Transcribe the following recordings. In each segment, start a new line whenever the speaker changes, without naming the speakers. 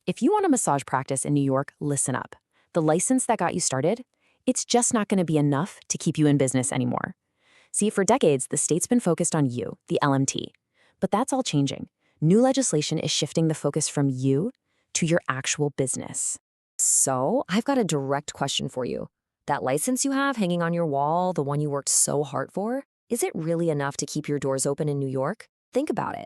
If you want a massage practice in New York, listen up. The license that got you started, it's just not going to be enough to keep you in business anymore. See, for decades, the state's been focused on you, the LMT. But that's all changing. New legislation is shifting the focus from you to your actual business.
So, I've got a direct question for you. That license you have hanging on your wall, the one you worked so hard for, is it really enough to keep your doors open in New York? Think about it.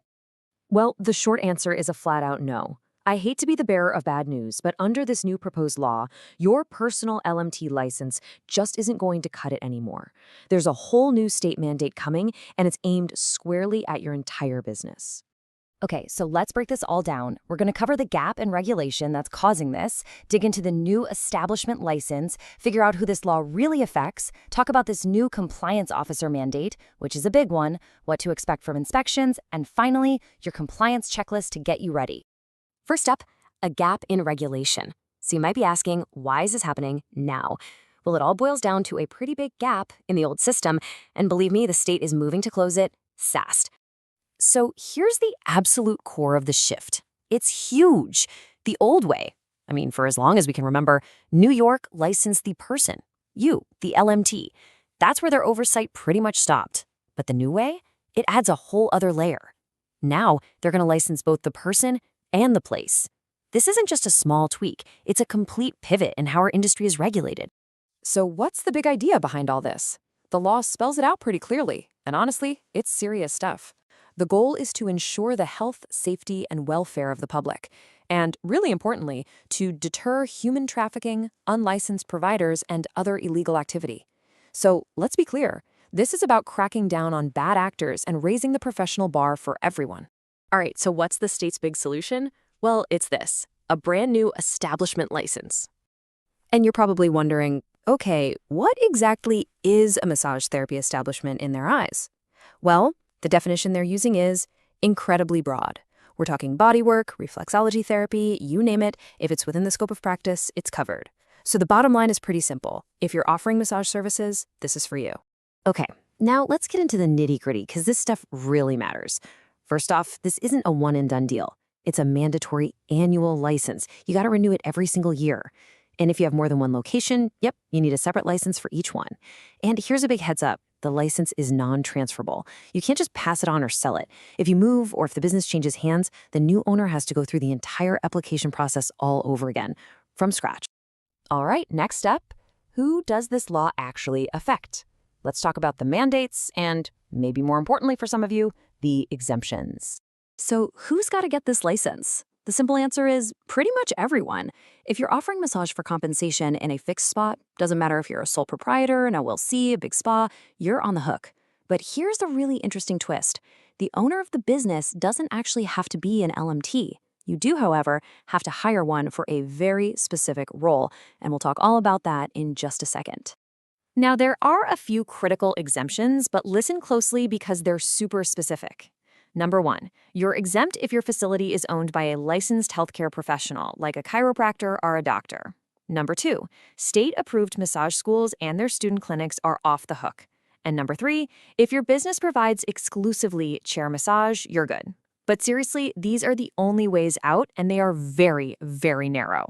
Well, the short answer is a flat-out no. I hate to be the bearer of bad news, but under this new proposed law, your personal LMT license just isn't going to cut it anymore. There's a whole new state mandate coming, and it's aimed squarely at your entire business.
Okay, so let's break this all down. We're going to cover the gap in regulation that's causing this, dig into the new establishment license, figure out who this law really affects, talk about this new compliance officer mandate, which is a big one, what to expect from inspections, and finally, your compliance checklist to get you ready.
First up, a gap in regulation. So you might be asking, why is this happening now? Well, it all boils down to a pretty big gap in the old system, and believe me, the state is moving to close it fast. So here's the absolute core of the shift. It's huge. The old way, for as long as we can remember, New York licensed the person, you, the LMT. That's where their oversight pretty much stopped. But the new way, it adds a whole other layer. Now they're going to license both the person and the place. This isn't just a small tweak, it's a complete pivot in how our industry is regulated. So what's the big idea behind all this? The law spells it out pretty clearly, and honestly, it's serious stuff. The goal is to ensure the health, safety, and welfare of the public, and really importantly, to deter human trafficking, unlicensed providers, and other illegal activity. So let's be clear, this is about cracking down on bad actors and raising the professional bar for everyone. All right, so what's the state's big solution? Well, it's this, a brand new establishment license. And you're probably wondering, okay, what exactly is a massage therapy establishment in their eyes? Well, the definition they're using is incredibly broad. We're talking bodywork, reflexology therapy, you name it. If it's within the scope of practice, it's covered. So the bottom line is pretty simple. If you're offering massage services, this is for you. Okay, now let's get into the nitty-gritty because this stuff really matters. First off, this isn't a one-and-done deal. It's a mandatory annual license. You got to renew it every single year. And if you have more than one location, yep, you need a separate license for each one. And here's a big heads up. The license is non-transferable. You can't just pass it on or sell it. If you move or if the business changes hands, the new owner has to go through the entire application process all over again, from scratch. All right, next up, who does this law actually affect? Let's talk about the mandates and, maybe more importantly for some of you, the exemptions. So who's got to get this license? The simple answer is pretty much everyone. If you're offering massage for compensation in a fixed spot, doesn't matter if you're a sole proprietor, an LLC, a big spa, you're on the hook. But here's the really interesting twist. The owner of the business doesn't actually have to be an LMT. You do, however, have to hire one for a very specific role, and we'll talk all about that in just a second. Now, there are a few critical exemptions, but listen closely because they're super specific. Number 1, you're exempt if your facility is owned by a licensed healthcare professional, like a chiropractor or a doctor. Number 2, state-approved massage schools and their student clinics are off the hook. And number 3, if your business provides exclusively chair massage, you're good. But seriously, these are the only ways out, and they are very, very narrow.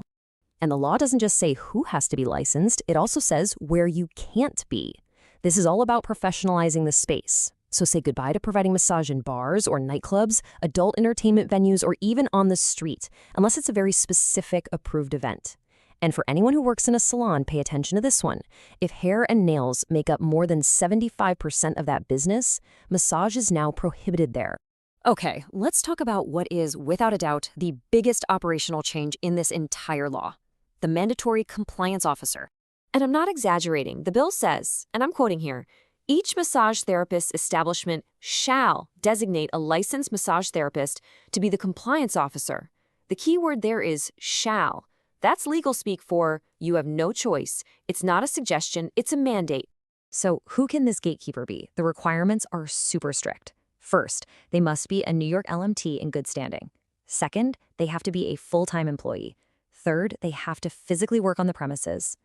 And the law doesn't just say who has to be licensed, it also says where you can't be. This is all about professionalizing the space. So say goodbye to providing massage in bars or nightclubs, adult entertainment venues, or even on the street, unless it's a very specific approved event. And for anyone who works in a salon, pay attention to this one. If hair and nails make up more than 75% of that business, massage is now prohibited there. Okay, let's talk about what is, without a doubt, the biggest operational change in this entire law: the mandatory compliance officer. And I'm not exaggerating. The bill says, and I'm quoting here, each massage therapist establishment shall designate a licensed massage therapist to be the compliance officer. The key word there is shall. That's legal speak for you have no choice. It's not a suggestion, it's a mandate. So who can this gatekeeper be? The requirements are super strict. First, they must be a New York LMT in good standing. Second, they have to be a full-time employee. Third, they have to physically work on the premises.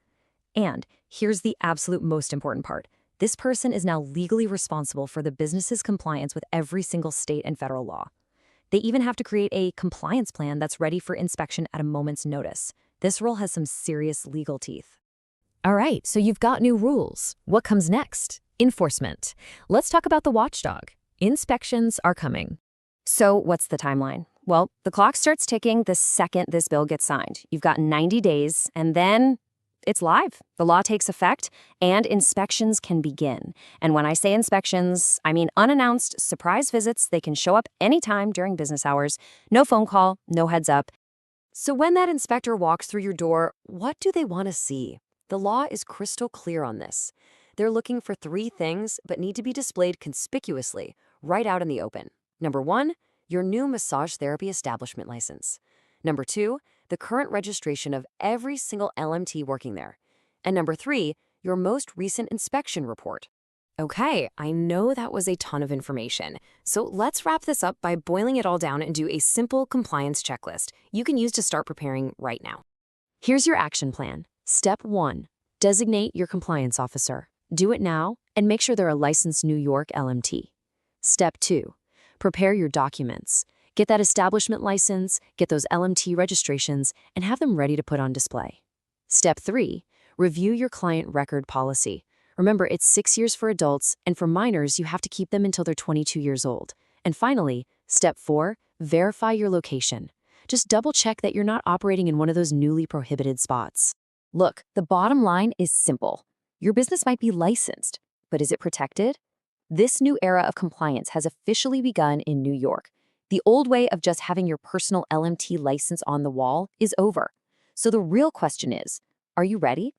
And here's the absolute most important part. This person is now legally responsible for the business's compliance with every single state and federal law.
They even have to create a compliance plan that's ready for inspection at a moment's notice. This rule has some serious legal teeth. All right, so you've got new rules. What comes next? Enforcement. Let's talk about the watchdog. Inspections are coming.
So what's the timeline? Well, the clock starts ticking the second this bill gets signed. You've got 90 days, and then it's live. The law takes effect, and inspections can begin. And when I say inspections, I mean unannounced surprise visits. They can show up anytime during business hours. No phone call, no heads up. So when that inspector walks through your door, what do they want to see? The law is crystal clear on this. They're looking for 3 things, but need to be displayed conspicuously, right out in the open. Number 1, your new massage therapy establishment license. Number 2, the current registration of every single LMT working there. And number 3, your most recent inspection report. Okay, I know that was a ton of information. So let's wrap this up by boiling it all down and do a simple compliance checklist you can use to start preparing right now. Here's your action plan. Step 1, designate your compliance officer. Do it now and make sure they're a licensed New York LMT. Step 2, prepare your documents. Get that establishment license, get those LMT registrations, and have them ready to put on display. Step 3, review your client record policy. Remember, it's 6 years for adults, and for minors, you have to keep them until they're 22 years old. And finally, Step 4, verify your location. Just double-check that you're not operating in one of those newly prohibited spots. Look, the bottom line is simple. Your business might be licensed, but is it protected? This new era of compliance has officially begun in New York. The old way of just having your personal LMT license on the wall is over. So the real question is, are you ready?